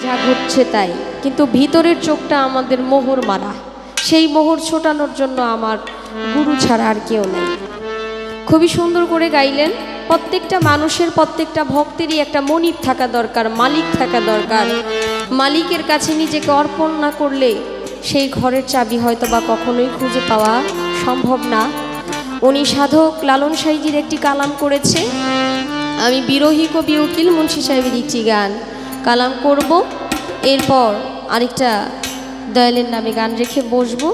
যা ঘটছে তাই, কিন্তু ভিতরের চোখটা আমাদের মোহর মারা। সেই মোহর ছোটানোর জন্য আমার গুরু ছাড়া আর কেউ নেই। খুবই সুন্দর করে গাইলেন। প্রত্যেকটা মানুষের, প্রত্যেকটা ভক্তেরই একটা মনিব থাকা দরকার, মালিক থাকা দরকার। মালিকের কাছে নিজেকে অর্পণ না করলে সেই ঘরের চাবি হয়তো বা কখনোই খুঁজে পাওয়া সম্ভব না। উনি সাধক লালন সাইজির একটি কালাম করেছে। আমি বিরোহী কবি উকিল মুন্সি সাহেবের একটি গান কালাম করব, এরপর আরেকটা দয়ালের নামে গান রেখে বসবো।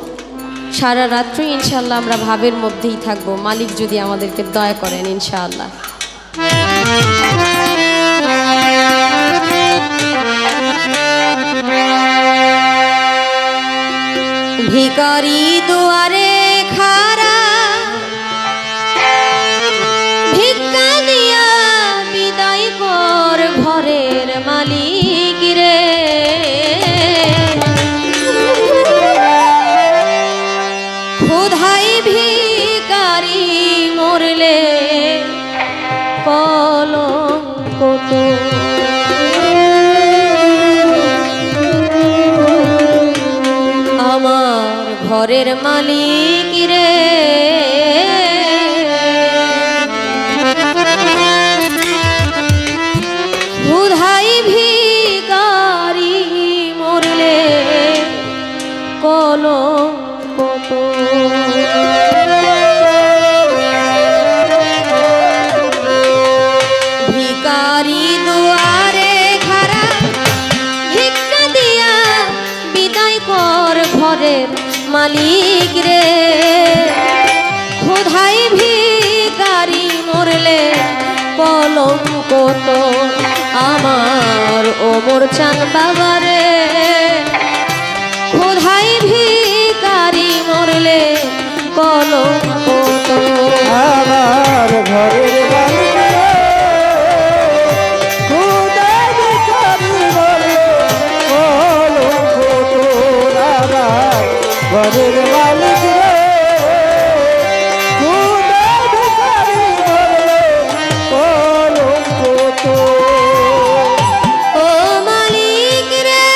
সারা রাত্রি ইনশাআল্লাহ আমরা ভাবের মধ্যেই থাকবো, মালিক যদি আমাদেরকে দয়া করেন ইনশাআল্লাহ। ভিখারি দুয়ারে খাড়া, ভিক্ষা দিয়া বিদায় কর ঘরের মালিক রে। ক্ষুধাই ভিখারি মরলে কলঙ্ক তো। আমার ঘরের মালিক রে, ক্ষুধাই ভিখারি মরলে কলঙ্ক তো। ভিখারি দুয়ারে খাড়া, ভিক্ষা দিয়া বিদায় কর ঘরের মালিক রে। ক্ষুধাই ভিখারি মরলে কলঙ্ক তো। আমার ওমর চান বাবা রে, ক্ষুধাই ভিখারি মরলে কলঙ্ক তো। আমার ঘরের মালিক রে, ক্ষুধাই ভিখারি মরলে কলঙ্ক তো। আমার ঘরের মালিক রে, ক্ষুধাই ভিখারি মরলে কলঙ্ক তো। ও মালিক রে,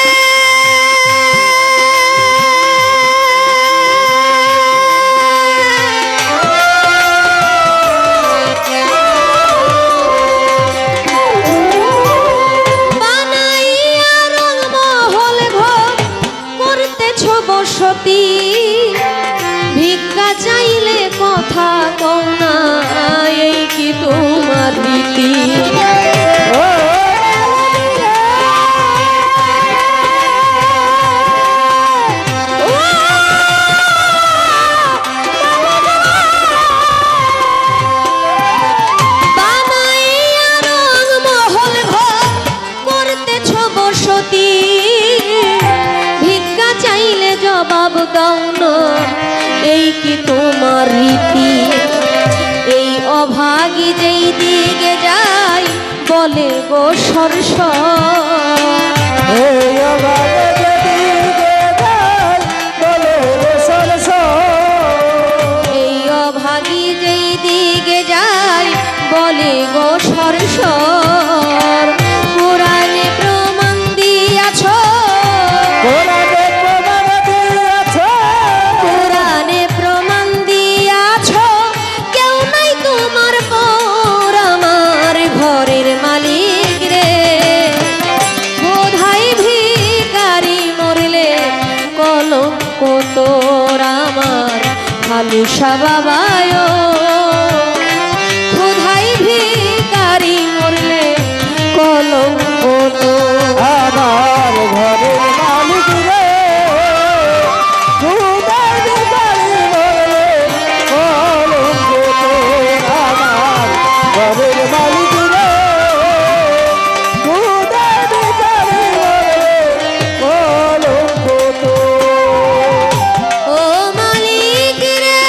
বানাইয়া রংমহল ঘর করতেছ বসতি। ভিক্ষা চাইলে কথা কও না, এই কি তোমার রীতি? বানাইয়া রংমহল ঘর করতেছ বসতি। ভিক্ষা চাইলে জবাব দাও না, এই কি তোমার রীতি? এই অভাগী যেই দিকে যায় বলে গো সরস। এই অভাগে যেদিকে যায় বলে গো সরস। এই অভাগী যেই দিকে যায় বলে গো সরস। কোরআনে প্রমাণ দিয়াছ, কোরআনে প্রমাণ দিয়াছ, কোরআনে প্রমাণ দিয়াছ, কেউ নাই তোমার পর আমার ঘরের মালিক রে। বোধাই ভিখারি মরলে কলঙ্ক তোর। আমার ভালুসা বাবায়, বোধাই ভিখারি মরলে কলঙ্ক তোর। আমার ঘরের মালিক রে, ক্ষুধাই ভিখারি মরলে কলঙ্ক তো। আমার ঘরের মালিক রে, ক্ষুধাই ভিখারি মরলে কলঙ্ক তো। ও মালিক রে,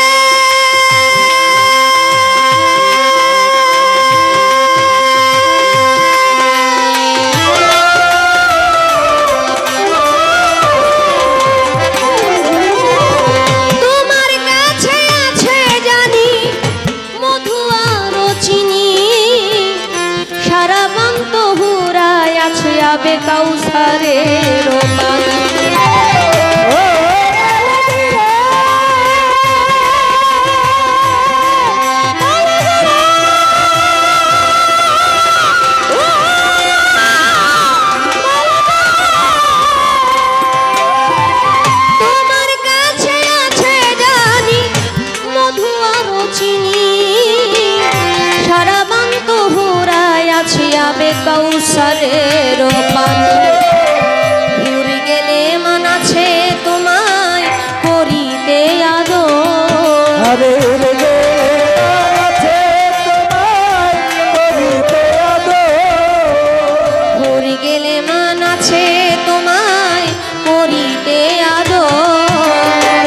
আছে তোমায় করিতে আদর,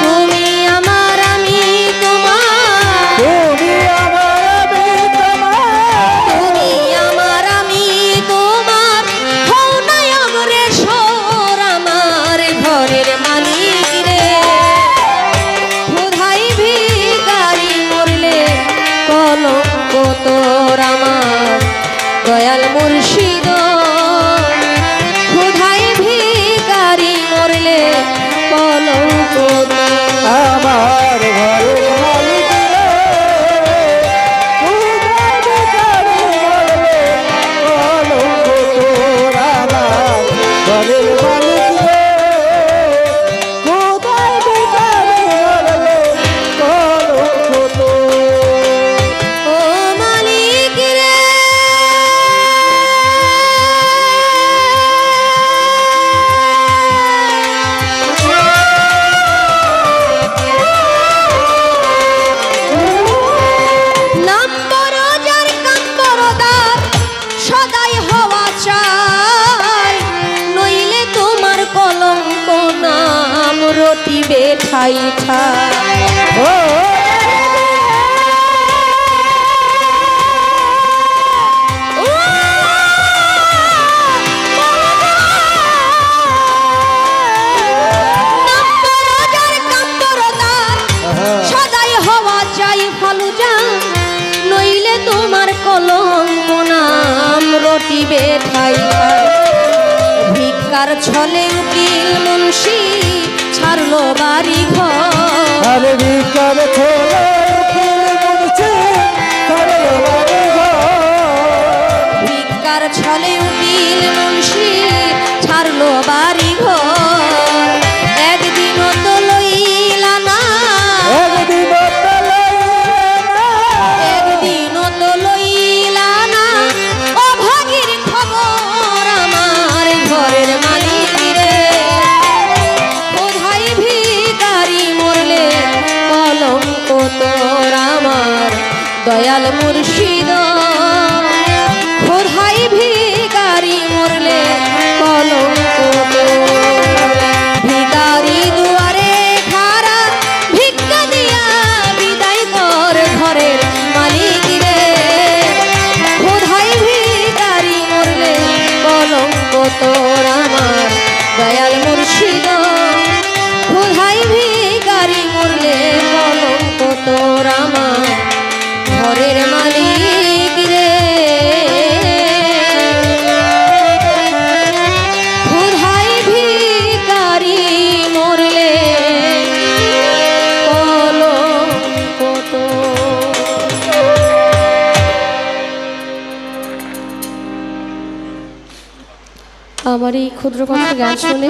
তুমি আমার আমি তোমার, তুমি আমার আমি তোমার, হও না অগ্রেসর আমার ঘরের মালিক রে। ক্ষুধায় ভিখারি মরলে কলঙ্ক তোর আমার দয়াল মুর্শিদ। ক্ষুধায় ভিখারি মরলে কলঙ্ক তোর। আমার ঘরের মালিক রে, কোথায় ভিখারি মরলে কলঙ্ক তোর। আমার ঘরের মালিক রে, কোথায় ভিখারি মরলে কলঙ্ক তোর। ও মালিক রে, নম্বর যার কাম্বরদার সদাই হওয়া চাই, নইলে তোমার কলঙ্ক নাম রটিবে ঠাই ঠাই। ও সদাই হওয়া চাই ফালুজা, নইলে তোমার কলঙ্ক নাম রটিবে ঠাই ঠাই। ভিক্ষার ছলে উকিল মুন্সি ছাড়লো বাড়ি ঘর, আরে ভিকার ছোলে ফুল মুছে ছাড়লো বাড়ি ঘর। ভিক্ষার ছলে উকিল মুন্সি ছাড়লো বাড়ি ঘর। একদিনও তো লইলা না, একদিনও তো লইলা না, একদিনও তো লইলা না অভাগীর খবর আমার ঘরের মালিক রে। কোথায় ভিখারি মরলে কলঙ্ক তোর আমার দয়াল মুর্শিদ। কোথায় ভিখারি মরলে কলঙ্ক তোর। ভিখারি দুয়ারে খাড়া ভিক্ষা দিয়া বিদায় কর ঘরের মালিক রে। কোথায় ভিখারি মরলে কলঙ্ক তোর আমার দয়াল মুর্শিদ। কোথায় ভিখারি মরলে কলঙ্ক তোর আমার ঘরের মালিক রে। কোথায় ভিখারি মরলে কলঙ্ক তোর। আমার এই ক্ষুদ্র কণ্ঠে গান শুনে